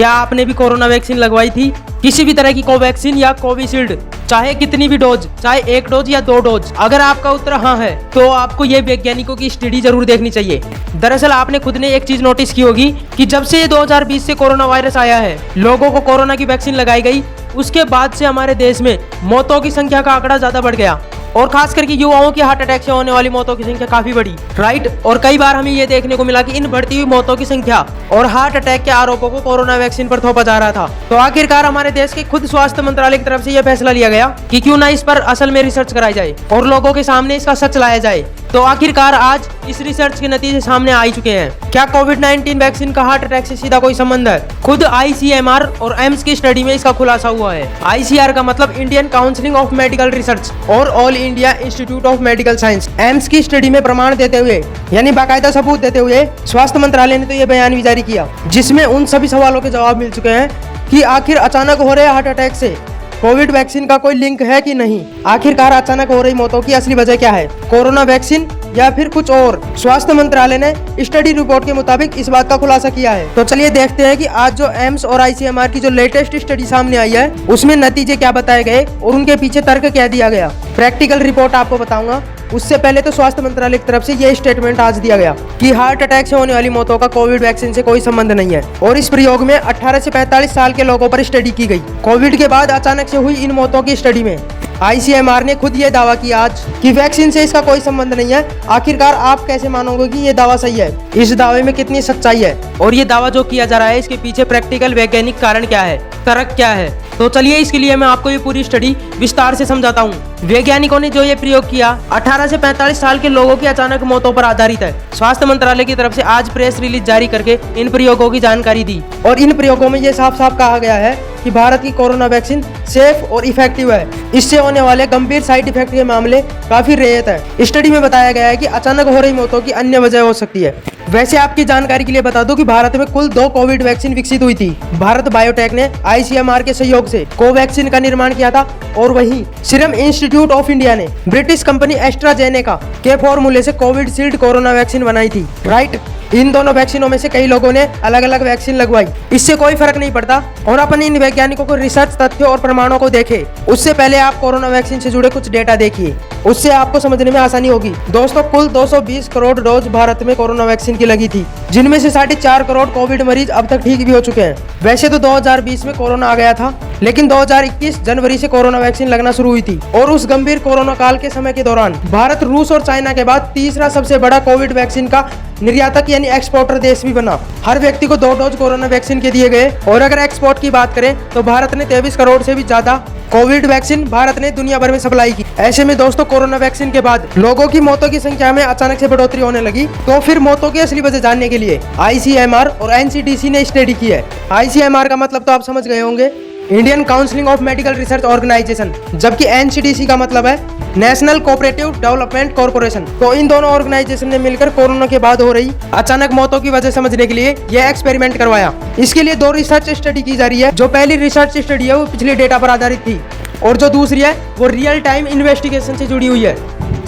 क्या आपने भी कोरोना वैक्सीन लगवाई थी? किसी भी तरह की कोवैक्सीन या कोविशील्ड, चाहे कितनी भी डोज, चाहे 1 डोज या 2 डोज? अगर आपका उत्तर हाँ है तो आपको ये वैज्ञानिकों की स्टडी जरूर देखनी चाहिए। दरअसल आपने खुद ने एक चीज नोटिस की होगी कि जब से 2020 से कोरोना वायरस आया है, लोगों को कोरोना की वैक्सीन लगाई गई, उसके बाद से हमारे देश में मौतों की संख्या का आंकड़ा ज्यादा बढ़ गया और खास करके युवाओं की हार्ट अटैक से होने वाली मौतों की संख्या काफी बढ़ी, राइट। और कई बार हमें ये देखने को मिला कि इन बढ़ती हुई मौतों की संख्या और हार्ट अटैक के आरोपों को कोरोना वैक्सीन पर थोपा जा रहा था। तो आखिरकार हमारे देश के खुद स्वास्थ्य मंत्रालय की तरफ से यह फैसला लिया गया कि क्यों ना इस पर असल में रिसर्च कराई जाए और लोगों के सामने इसका सच लाया जाए। तो आखिरकार आज इस रिसर्च के नतीजे सामने आ चुके हैं। क्या कोविड-19 वैक्सीन का हार्ट अटैक से सीधा कोई संबंध है? खुद ICMR और एम्स की स्टडी में इसका खुलासा हुआ है। ICR का मतलब Indian council of medical research और all India institute of medical science. AIIMS की स्टडी में प्रमाण देते हुए, यानी बाकायदा सबूत देते हुए, स्वास्थ्य मंत्रालय ने तो ये बयान भी जारी किया जिसमें उन सभी सवालों के जवाब मिल चुके हैं कि आखिर अचानक हो रहे हार्ट अटैक से कोविड वैक्सीन का कोई लिंक है कि नहीं। आखिरकार अचानक हो रही मौतों की असली वजह क्या है, कोरोना वैक्सीन या फिर कुछ और? स्वास्थ्य मंत्रालय ने स्टडी रिपोर्ट के मुताबिक इस बात का खुलासा किया है। तो चलिए देखते हैं कि आज जो एम्स और ICMR की जो लेटेस्ट स्टडी सामने आई है उसमें नतीजे क्या बताए गए और उनके पीछे तर्क क्या दिया गया। प्रैक्टिकल रिपोर्ट आपको बताऊंगा। उससे पहले तो स्वास्थ्य मंत्रालय की तरफ से ये स्टेटमेंट आज दिया गया कि हार्ट अटैक से होने वाली मौतों का कोविड वैक्सीन से कोई संबंध नहीं है और इस प्रयोग में 18 से 45 साल के लोगों पर स्टडी की गई। कोविड के बाद अचानक से हुई इन मौतों की स्टडी में ICMR ने खुद ये दावा किया आज कि वैक्सीन से इसका कोई संबंध नहीं है। आखिरकार आप कैसे मानोगे कि ये दावा सही है? इस दावे में कितनी सच्चाई है और ये दावा जो किया जा रहा है इसके पीछे प्रैक्टिकल वैज्ञानिक कारण क्या है, तर्क क्या है? तो चलिए इसके लिए मैं आपको ये पूरी स्टडी विस्तार से समझाता हूँ। वैज्ञानिकों ने जो ये प्रयोग किया 18 से 45 साल के लोगों की अचानक मौतों पर आधारित है। स्वास्थ्य मंत्रालय की तरफ से आज प्रेस रिलीज जारी करके इन प्रयोगों की जानकारी दी और इन प्रयोगों में ये साफ साफ कहा गया है कि भारत की कोरोना वैक्सीन सेफ और इफेक्टिव है। इससे होने वाले गंभीर साइड इफेक्ट के मामले काफी रेयर है। स्टडी में बताया गया है कि अचानक हो रही मौतों की अन्य वजह हो सकती है। वैसे आपकी जानकारी के लिए बता दूं कि भारत में कुल 2 कोविड वैक्सीन विकसित हुई थी। भारत बायोटेक ने ICMR के सहयोग से कोवैक्सीन का निर्माण किया था और वहीं सीरम इंस्टीट्यूट ऑफ इंडिया ने ब्रिटिश कंपनी एस्ट्राजेनेका के फॉर्मूले से कोविशील्ड कोरोना वैक्सीन बनाई थी, राइट। इन दोनों वैक्सीनों में से कई लोगों ने अलग अलग वैक्सीन लगवाई, इससे कोई फर्क नहीं पड़ता। और अपन इन वैज्ञानिकों को रिसर्च तथ्यों और प्रमाणों को देखें उससे पहले आप कोरोना वैक्सीन से जुड़े कुछ डेटा देखिए, उससे आपको समझने में आसानी होगी। दोस्तों, कुल 220 करोड़ डोज भारत में कोरोना वैक्सीन की लगी थी, जिनमें से 4.5 करोड़ कोविड मरीज अब तक ठीक भी हो चुके हैं। वैसे तो 2020 में कोरोना आ गया था, लेकिन 2021 जनवरी से कोरोना वैक्सीन लगना शुरू हुई थी और उस गंभीर कोरोना काल के समय के दौरान भारत रूस और चाइना के बाद तीसरा सबसे बड़ा कोविड वैक्सीन का निर्यातक यानी एक्सपोर्टर देश भी बना। हर व्यक्ति को 2 डोज कोरोना वैक्सीन के दिए गए और अगर एक्सपोर्ट की बात करें तो भारत ने 23 करोड़ से भी ज्यादा कोविड वैक्सीन भारत ने दुनिया भर में सप्लाई की। ऐसे में दोस्तों, कोरोना वैक्सीन के बाद लोगों की मौतों की संख्या में अचानक से बढ़ोतरी होने लगी। तो फिर मौतों की असली वजह जानने के लिए ICMR और NCDC ने स्टडी की है। ICMR का मतलब तो आप समझ गए होंगे, Indian council of medical Research organization, जबकि NCDC का मतलब है नेशनल कोऑपरेटिव डेवलपमेंट कॉर्पोरेशन। तो इन दोनों ऑर्गेनाइजेशन ने मिलकर कोरोना के बाद हो रही अचानक मौतों की वजह समझने के लिए यह एक्सपेरिमेंट करवाया। इसके लिए 2 रिसर्च स्टडी की जा रही है। जो पहली रिसर्च स्टडी है वो पिछले डेटा पर आधारित थी और जो दूसरी है वो रियल टाइम इन्वेस्टिगेशन से जुड़ी हुई है।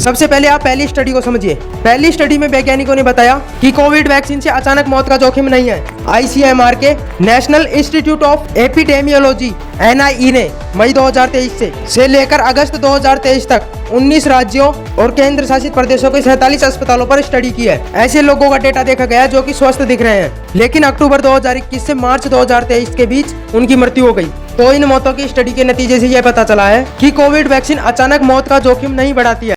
सबसे पहले आप पहली स्टडी को समझिए। पहली स्टडी में वैज्ञानिकों ने बताया कि कोविड वैक्सीन से अचानक मौत का जोखिम नहीं है। ICMR के national institute of epidemiology NIE ने मई 2023 से लेकर अगस्त 2023 तक 19 राज्यों और केंद्र शासित प्रदेशों के 47 अस्पतालों पर स्टडी की है। ऐसे लोगों का डेटा देखा गया जो कि स्वस्थ दिख रहे हैं, लेकिन अक्टूबर 2021 से मार्च 2023 के बीच उनकी मृत्यु हो गई। तो इन मौतों की स्टडी के नतीजे से यह पता चला है कि कोविड वैक्सीन अचानक मौत का जोखिम नहीं बढ़ाती है।